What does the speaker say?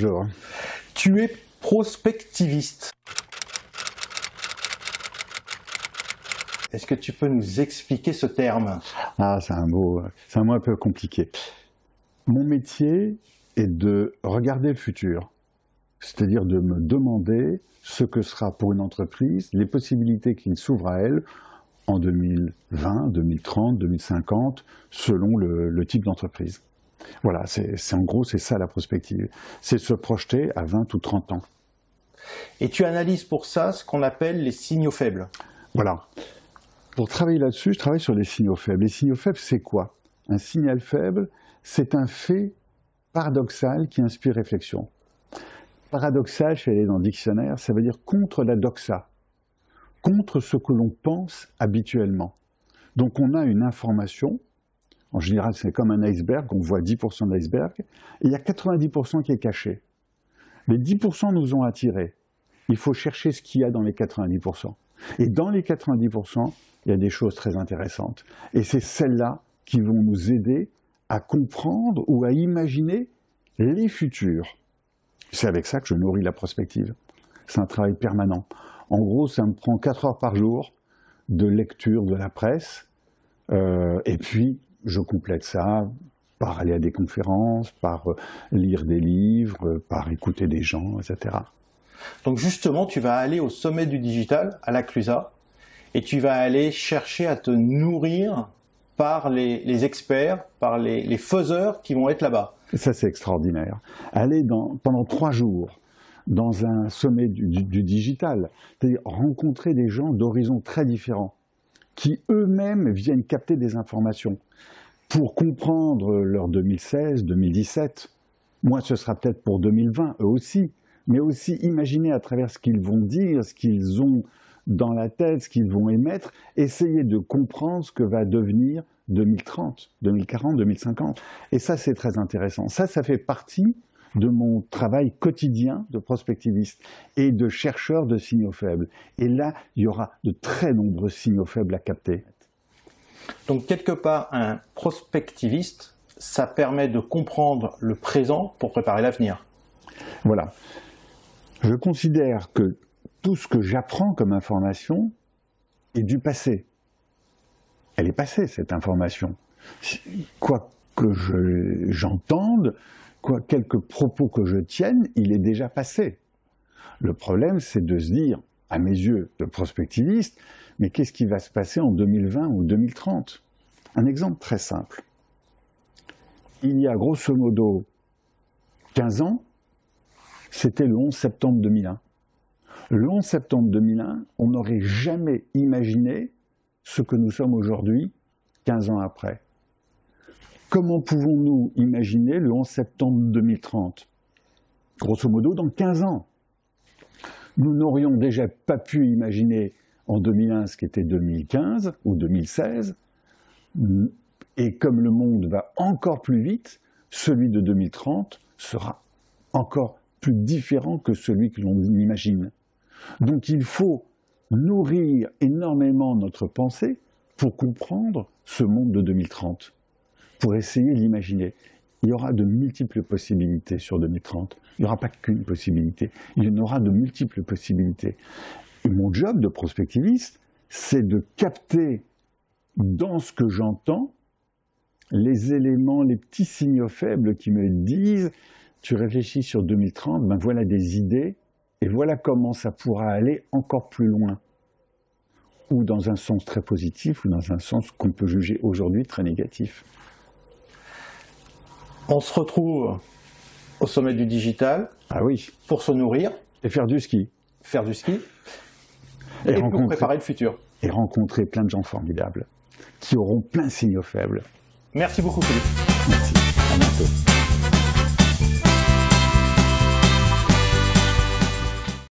Bonjour. Tu es prospectiviste. Est-ce que tu peux nous expliquer ce terme? Ah, c'est un mot un peu compliqué. Mon métier est de regarder le futur, c'est-à-dire de me demander ce que sera pour une entreprise, les possibilités qu'il s'ouvre à elle en 2020, 2030, 2050, selon le type d'entreprise. Voilà, en gros, c'est ça la prospective. C'est se projeter à 20 ou 30 ans. Et tu analyses pour ça ce qu'on appelle les signaux faibles. Voilà. Pour travailler là-dessus, je travaille sur les signaux faibles. Les signaux faibles, c'est quoi? Un signal faible, c'est un fait paradoxal qui inspire réflexion. Paradoxal, je suis allé dans le dictionnaire, ça veut dire contre la doxa, contre ce que l'on pense habituellement. Donc on a une information, en général c'est comme un iceberg, on voit 10% de l'iceberg, et il y a 90% qui est caché. Les 10% nous ont attirés. Il faut chercher ce qu'il y a dans les 90%. Et dans les 90%, il y a des choses très intéressantes. Et c'est celles-là qui vont nous aider à comprendre ou à imaginer les futurs. C'est avec ça que je nourris la prospective. C'est un travail permanent. En gros, ça me prend 4 heures par jour de lecture de la presse. Et puis, je complète ça par aller à des conférences, par lire des livres, par écouter des gens, etc. Donc justement, tu vas aller au sommet du digital, à la Clusa, et tu vas aller chercher à te nourrir par les experts, par les faiseurs qui vont être là-bas. Ça, c'est extraordinaire. Aller pendant 3 jours dans un sommet du digital, c'est-à-dire rencontrer des gens d'horizons très différents, qui eux-mêmes viennent capter des informations pour comprendre leur 2016, 2017. Moi, ce sera peut-être pour 2020, eux aussi, mais aussi imaginer à travers ce qu'ils vont dire, ce qu'ils ont dans la tête, ce qu'ils vont émettre, essayer de comprendre ce que va devenir 2030, 2040, 2050. Et ça, c'est très intéressant. Ça fait partie de mon travail quotidien de prospectiviste et de chercheur de signaux faibles. Et là, il y aura de très nombreux signaux faibles à capter. Donc, quelque part, un prospectiviste, ça permet de comprendre le présent pour préparer l'avenir. Voilà. Je considère que tout ce que j'apprends comme information est du passé. Elle est passée, cette information. Quoi que j'entende, quelques propos que je tienne, il est déjà passé. Le problème, c'est de se dire, à mes yeux de prospectiviste, mais qu'est-ce qui va se passer en 2020 ou 2030? Un exemple très simple. Il y a grosso modo 15 ans, c'était le 11 septembre 2001. Le 11 septembre 2001, on n'aurait jamais imaginé ce que nous sommes aujourd'hui, 15 ans après. Comment pouvons-nous imaginer le 11 septembre 2030? Grosso modo, dans 15 ans. Nous n'aurions déjà pas pu imaginer en 2001 ce qu'était 2015 ou 2016. Et comme le monde va encore plus vite, celui de 2030 sera encore plus différent que celui que l'on imagine. Donc il faut nourrir énormément notre pensée pour comprendre ce monde de 2030, pour essayer de l'imaginer. Il y aura de multiples possibilités sur 2030. Il n'y aura pas qu'une possibilité, il y en aura de multiples possibilités. Et mon job de prospectiviste, c'est de capter dans ce que j'entends les éléments, les petits signaux faibles qui me disent « tu réfléchis sur 2030, ben voilà des idées, et voilà comment ça pourra aller encore plus loin ». Ou dans un sens très positif, ou dans un sens qu'on peut juger aujourd'hui très négatif. On se retrouve au sommet du digital. Ah oui. Pour se nourrir. Et faire du ski. Faire du ski. Et pour préparer le futur. Et rencontrer plein de gens formidables, qui auront plein de signaux faibles. Merci beaucoup, Philippe. Merci. À bientôt.